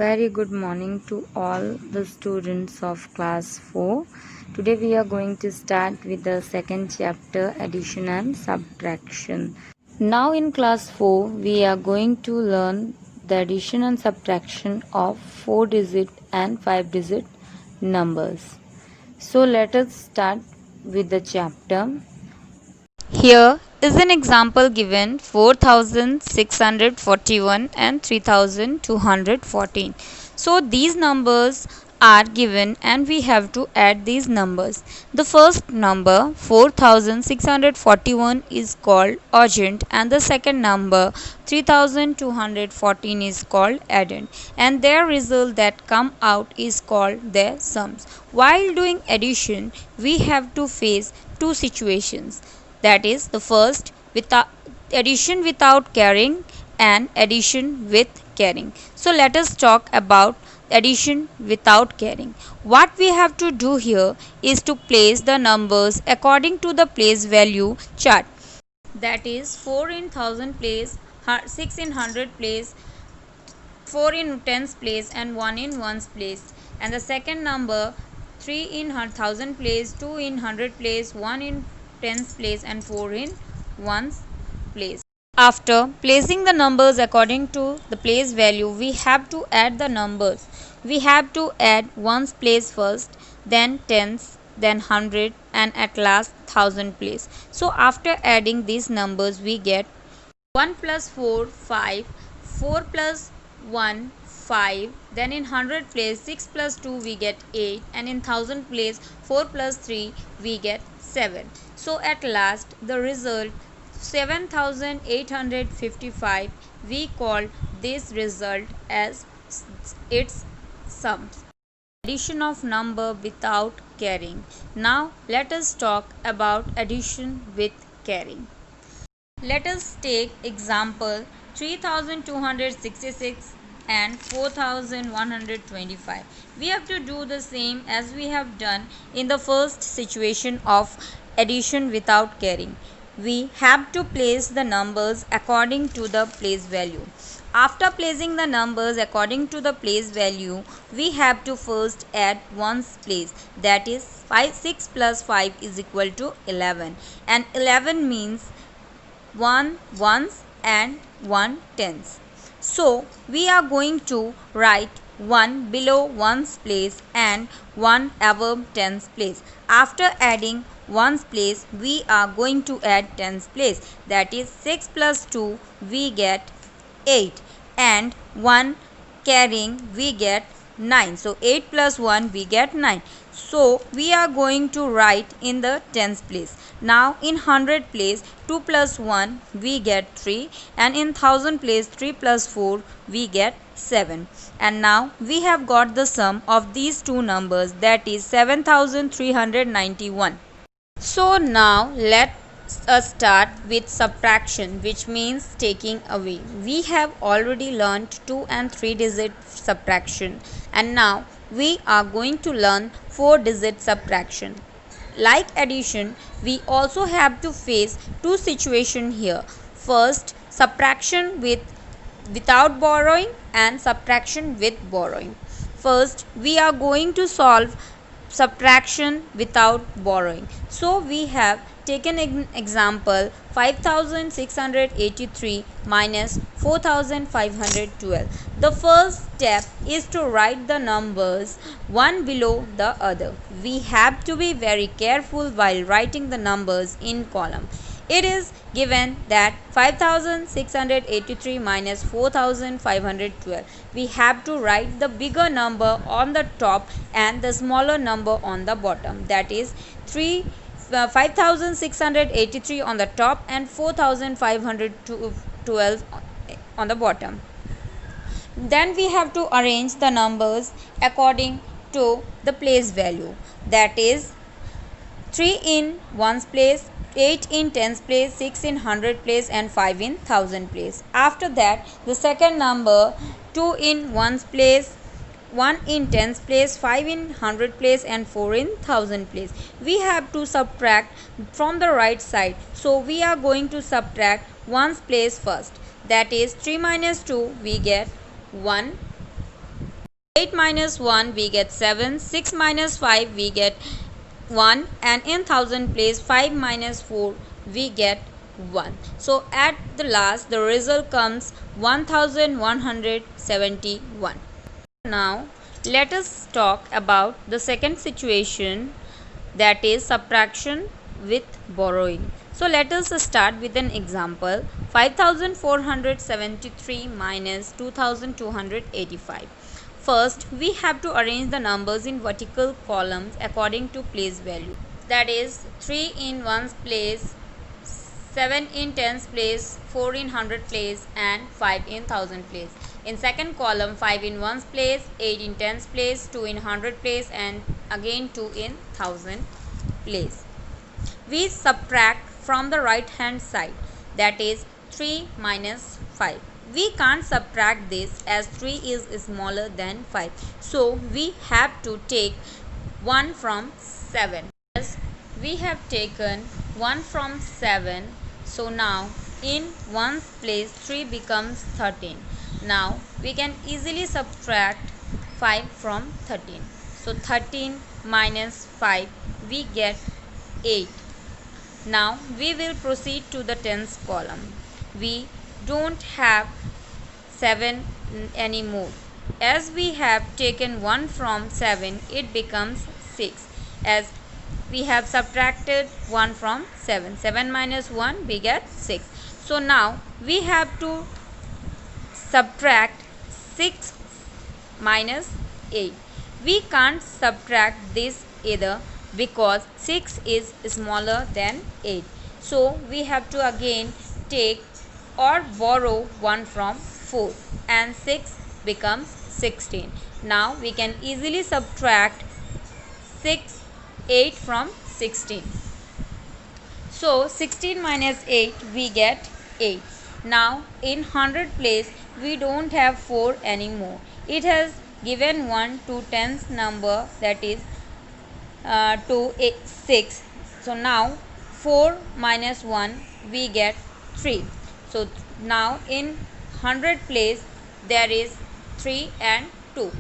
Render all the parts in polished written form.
Very good morning to all the students of class 4. Today we are going to start with the second chapter, addition and subtraction. Now in class 4 we are going to learn the addition and subtraction of 4 digit and 5 digit numbers. So let us start with the chapter. Here is an example given 4641 and 3214. So these numbers are given and we have to add these numbers. The first number 4641 is called urgent and the second number 3214 is called addend, and their result that come out is called their sums. While doing addition we have to face two situations, that is the first without addition without carrying and addition with carrying. So let us talk about addition without carrying. What we have to do here is to place the numbers according to the place value chart, that is 4 in 1000 place, 6 in 100 place, 4 in tens place and 1 in ones place, and the second number 3 in 1000 place, 2 in 100 place, 1 in tens place and 4 in ones place. After placing the numbers according to the place value, we have to add the numbers. We have to add ones place first, then tens, then 100 and at last 1000 place. So after adding these numbers we get 1 plus 4 5, 4 plus 1 5, then in 100 place 6 plus 2 we get 8, and in 1000 place 4 plus 3 we get 7. So at last the result 7855, we call this result as its sums. Addition of number without carrying. Now let us talk about addition with carrying. Let us take example 3266 and 4125. We have to do the same as we have done in the first situation of addition without carrying. We have to place the numbers according to the place value. After placing the numbers according to the place value, we have to first add ones place, that is 6 plus 5 is equal to 11, and 11 means 1 ones and 1 tens. So we are going to write 1 below ones place and 1 above tens place. After adding ones place we are going to add tens place, that is 6 plus 2 we get 8, and 1 carrying we get 9. So 8 plus 1 we get 9. So we are going to write in the tens place. Now in 100 place 2 plus 1 we get 3, and in 1000 place 3 plus 4 we get 7. And now we have got the sum of these two numbers, that is 7391. So now let us start with subtraction, which means taking away. We have already learned 2 and 3 digit subtraction, and now we are going to learn 4 digit subtraction. Like addition, we also have to face two situations here. First, subtraction without borrowing and subtraction with borrowing. First, we are going to solve subtraction without borrowing. So we have taken an example 5683 minus 4512. The first step is to write the numbers one below the other. We have to be very careful while writing the numbers in column. It is given that 5683 minus 4512. We have to write the bigger number on the top and the smaller number on the bottom. That is 5683 on the top and 4512 on the bottom. Then we have to arrange the numbers according to the place value. That is 3 in ones place, 8 in tens place, 6 in 100 place and 5 in 1000 place. After that the second number 2 in ones place, 1 in tens place, 5 in 100 place and 4 in 1000 place. We have to subtract from the right side. So we are going to subtract ones place first. That is 3 minus 2 we get 1. 8 minus 1 we get 7, 6 minus 5 we get 1, and in thousand place 5 minus 4 we get 1. So at the last the result comes 1171. Now let us talk about the second situation, that is subtraction with borrowing. So let us start with an example. 5473 minus 2285. First, we have to arrange the numbers in vertical columns according to place value. That is 3 in ones place, 7 in tens place, 4 in hundred place, and 5 in thousand place. In second column, 5 in ones place, 8 in tens place, 2 in hundred place, and again 2 in thousand place. We subtract from the right hand side, that is 3 minus 5. We can't subtract this as 3 is smaller than 5. So we have to take 1 from 7. As we have taken 1 from 7, so now in 1's place 3 becomes 13. Now we can easily subtract 5 from 13. So 13 minus 5 we get 8. Now we will proceed to the tens column. We don't have 7 anymore. As we have taken 1 from 7, it becomes 6. As we have subtracted 1 from 7. 7 minus 1 we get 6. So now we have to subtract 6 minus 8. We can't subtract this either because 6 is smaller than 8. So we have to again take or borrow 1 from 4, and 6 becomes 16. Now we can easily subtract 8 from 16. So 16 minus 8 we get 8. Now in hundred place we don't have 4 anymore. It has given 1 to tens number, that is to 6. So now 4 minus 1 we get 3. So now in hundred place there is 3 and 2.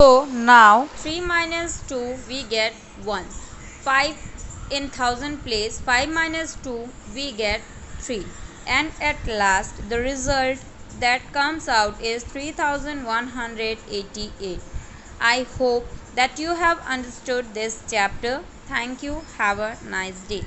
So now 3 minus 2 we get 1. 5 in thousand place, 5 minus 2 we get 3. And at last the result that comes out is 3188. I hope that you have understood this chapter. Thank you. Have a nice day.